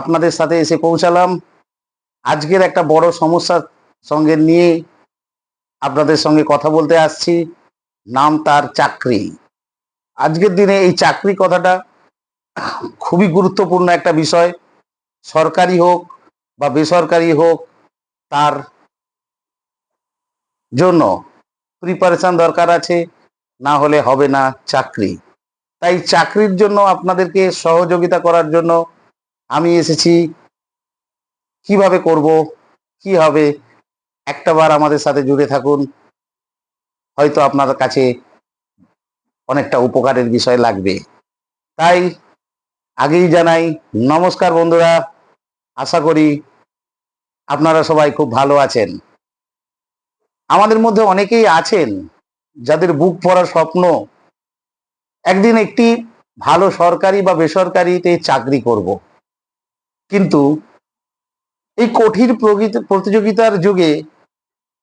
আপনাদের সাথে এসে পৌঁছালাম। আজকের একটা বড় সমস্যার সঙ্গে নিয়ে আপনাদের সঙ্গে কথা বলতে আসছি। নাম তার চাকরি। আজকের দিনে এই চাকরি কথাটা খুবই গুরুত্বপূর্ণ একটা বিষয়। সরকারি হোক বা বেসরকারি হোক, তার জন্য প্রিপারেশন দরকার আছে, না হলে হবে না চাকরি। তাই চাকরির জন্য আপনাদেরকে সহযোগিতা করার জন্য আমি এসেছি। কিভাবে করব, কি হবে, একটাবার আমাদের সাথে জুড়ে থাকুন। হয়তো আপনার কাছে অনেকটা উপকারের বিষয় লাগবে। তাই আগেই জানাই নমস্কার বন্ধুরা, আশা করি আপনারা সবাই খুব ভালো আছেন। আমাদের মধ্যে অনেকেই আছেন যাদের বুক ভরা স্বপ্ন একদিন একটি ভালো সরকারি বা বেসরকারিতে চাকরি করব। কিন্তু এই কঠিন প্রতিযোগিতার যুগে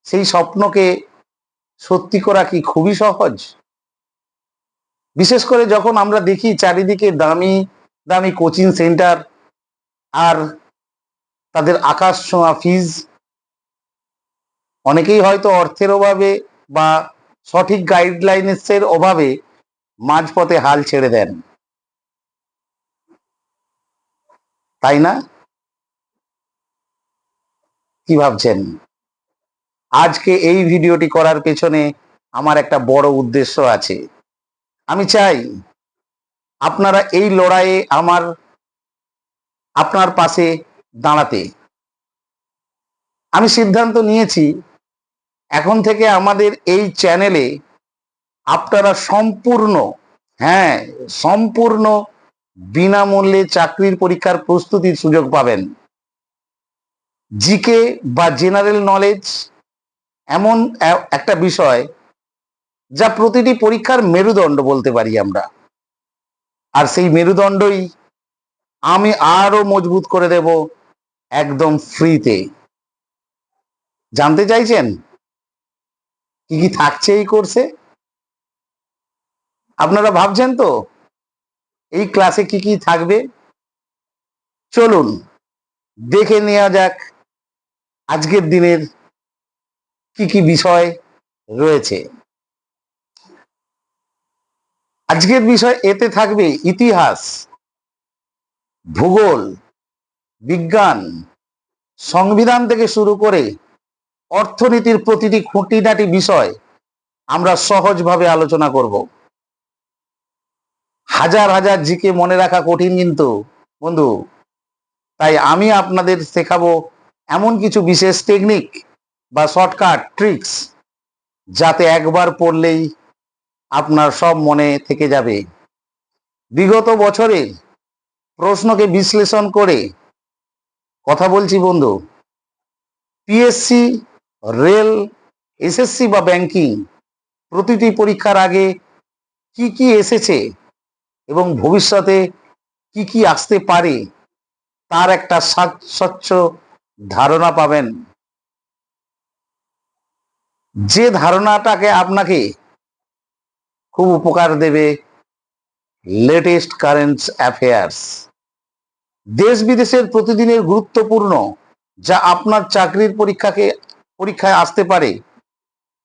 সেই স্বপ্নকে সত্যি করা কি খুবই সহজ? বিশেষ করে যখন আমরা দেখি চারিদিকে দামি দামি কোচিং সেন্টার আর তাদের আকাশ ছোঁয়া ফিজ। অনেকেই হয়তো অর্থের অভাবে বা সঠিক গাইডলাইন্সের অভাবে মাঝপথে হাল ছেড়ে দেন, তাই না? কি ভাবছেন? আজকে এই ভিডিওটি করার পেছনে আমার একটা বড় উদ্দেশ্য আছে। আমি চাই আপনারা এই লড়াইয়ে আপনার পাশে দাঁড়াতে। আমি সিদ্ধান্ত নিয়েছি এখন থেকে আমাদের এই চ্যানেলে আপনারা সম্পূর্ণ বিনামূল্যে চাকরির পরীক্ষার প্রস্তুতির সুযোগ পাবেন। জিকে বা জেনারেল নলেজ এমন একটা বিষয় যা প্রতিটি পরীক্ষার মেরুদণ্ড বলতে পারি আমরা। আর সেই মেরুদণ্ডই আমি আরো মজবুত করে দেব একদম ফ্রিতে। জানতে চাইছেন কি কি থাকছে এই কোর্সে? আপনারা ভাবছেন তো এই ক্লাসে কি কি থাকবে? চলুন দেখে নেওয়া যাক আজকের দিনের কি কি বিষয় রয়েছে। আজকের বিষয় এতে থাকবে ইতিহাস, ভূগোল, বিজ্ঞান, সংবিধান থেকে শুরু করে অর্থনীতির প্রতিটি খুঁটিনাটি বিষয় আমরা সহজভাবে আলোচনা করব। হাজার হাজার জিকে মনে রাখা কঠিন কিন্তু বন্ধু। তাই আমি আপনাদের শেখাবো এমন কিছু বিশেষ টেকনিক বা শর্টকাট ট্রিক্স, যাতে একবার পড়লেই আপনার সব মনে থেকে যাবে। বিগত বছরের প্রশ্নকে বিশ্লেষণ করে কথা বলছি বন্ধু। পিএসসি, রেল, এসএসসি বা ব্যাংকিং প্রতিটি পরীক্ষার আগে কি কি এসেছে এবং ভবিষ্যতে কি কি আসতে পারে তার একটা স্বচ্ছ ধারণা পাবেন, যে ধারণাটাকে আপনাকে খুব উপকার দেবে লেটেস্ট কারেন্ট অ্যাফেয়ার্স, দেশ বিদেশের প্রতিদিনের গুরুত্বপূর্ণ যা আপনার চাকরির পরীক্ষায় আসতে পারে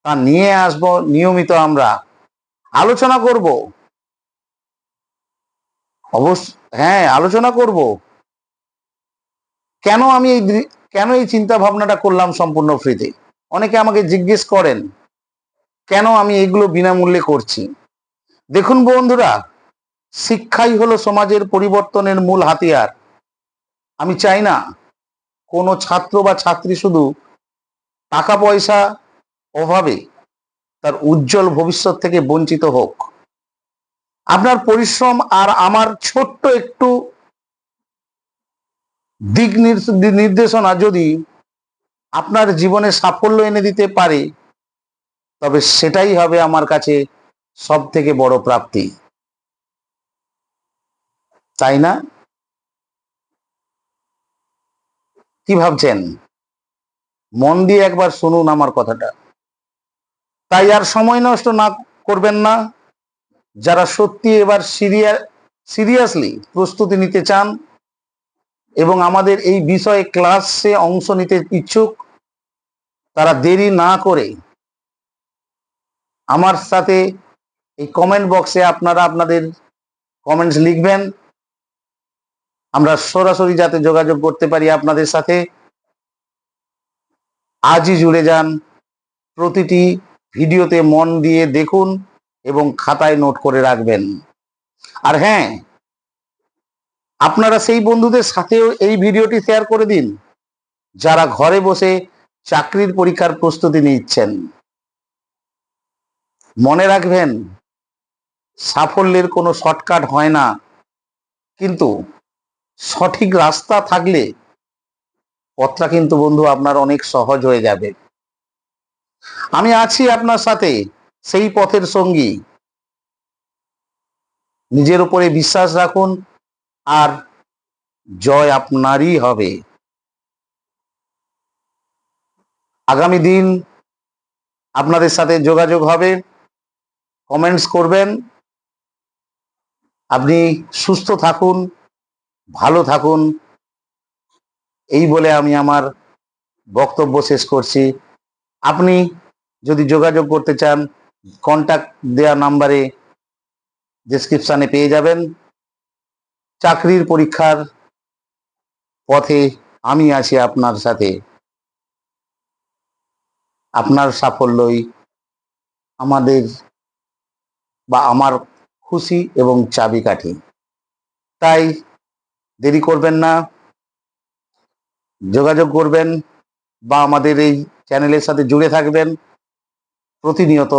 তা নিয়ে আসব। নিয়মিত আমরা আলোচনা করব। আলোচনা করব কেন এই চিন্তা ভাবনাটা করলাম সম্পূর্ণ ফ্রিতে। অনেকে আমাকে জিজ্ঞেস করেন কেন আমি এগুলো বিনামূল্যে করছি। দেখুন বন্ধুরা, শিক্ষাই হলো সমাজের পরিবর্তনের মূল হাতিয়ার। আমি চাই না কোনো ছাত্র বা ছাত্রী শুধু টাকা পয়সা অভাবে তার উজ্জ্বল ভবিষ্যৎ থেকে বঞ্চিত হোক। আপনার পরিশ্রম আর আমার ছোট্ট একটু দিক নির্দেশনা যদি আপনার জীবনে সাফল্য এনে দিতে পারে, তবে সেটাই হবে আমার কাছে সব থেকে বড় প্রাপ্তি, তাই না? কি ভাবছেন? মন দিয়ে একবার শুনুন আমার কথাটা। তাই আর সময় নষ্ট না করবেন না। যারা সত্যি এবার সিরিয়াসলি প্রস্তুতি নিতে চান, এবং আমাদের এই বিষয়ে ক্লাসে অংশ নিতে ইচ্ছুক, তারা দেরি না করে আমার সাথে এই কমেন্ট বক্সে আপনারা আপনাদের কমেন্টস লিখবেন। আমরা সরাসরি যাতে যোগাযোগ করতে পারি আপনাদের সাথে, আজই জুড়ে যান। প্রতিটি ভিডিওতে মন দিয়ে দেখুন এবং খাতায় নোট করে রাখবেন। আর হ্যাঁ, আপনারা সেই বন্ধুদের সাথেও এই ভিডিওটি শেয়ার করে দিন যারা ঘরে বসে চাকরির পরীক্ষার প্রস্তুতি নিচ্ছেন। মনে রাখবেন, সাফল্যের কোনো শর্টকাট হয় না, কিন্তু সঠিক রাস্তা থাকলে পথটা কিন্তু বন্ধু আপনার অনেক সহজ হয়ে যাবে। আমি আছি আপনার সাথে, সেই পথের সঙ্গী। নিজের উপরে বিশ্বাস রাখুন, আর জয় আপনারই হবে। আগামী দিন আপনাদের সাথে যোগাযোগ হবে, কমেন্টস করবেন। আপনি সুস্থ থাকুন, ভালো থাকুন, এই বলে আমি আমার বক্তব্য শেষ করছি। আপনি যদি যোগাযোগ করতে চান, কন্ট্যাক্ট দেওয়া নাম্বারে ডেসক্রিপশনে পেয়ে যাবেন। চাকরির পরীক্ষার পথে আমি আছি আপনার সাথে। আপনার সাফল্যই আমাদের বা আমার খুশি এবং চাবিকাঠি। তাই দেরি করবেন না, যোগাযোগ করবেন বা আমাদের এই চ্যানেলের সাথে জুড়ে থাকবেন। প্রতিনিয়ত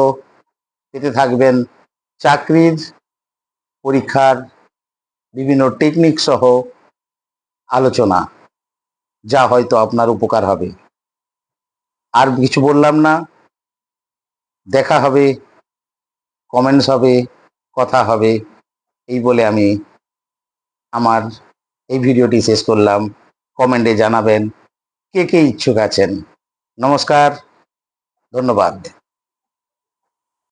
পেতে থাকবেন চাকরির পরীক্ষার বিভিন্ন টেকনিক সহ আলোচনা, যা হয়তো আপনার উপকার হবে। আর কিছু বললাম না, দেখা হবে, কমেন্টস হবে, কথা হবে, এই বলে আমি আমার এই ভিডিওটি শেষ করলাম। কমেন্টে জানাবেন কে কে ইচ্ছুক আছেন। নমস্কার, ধন্যবাদ।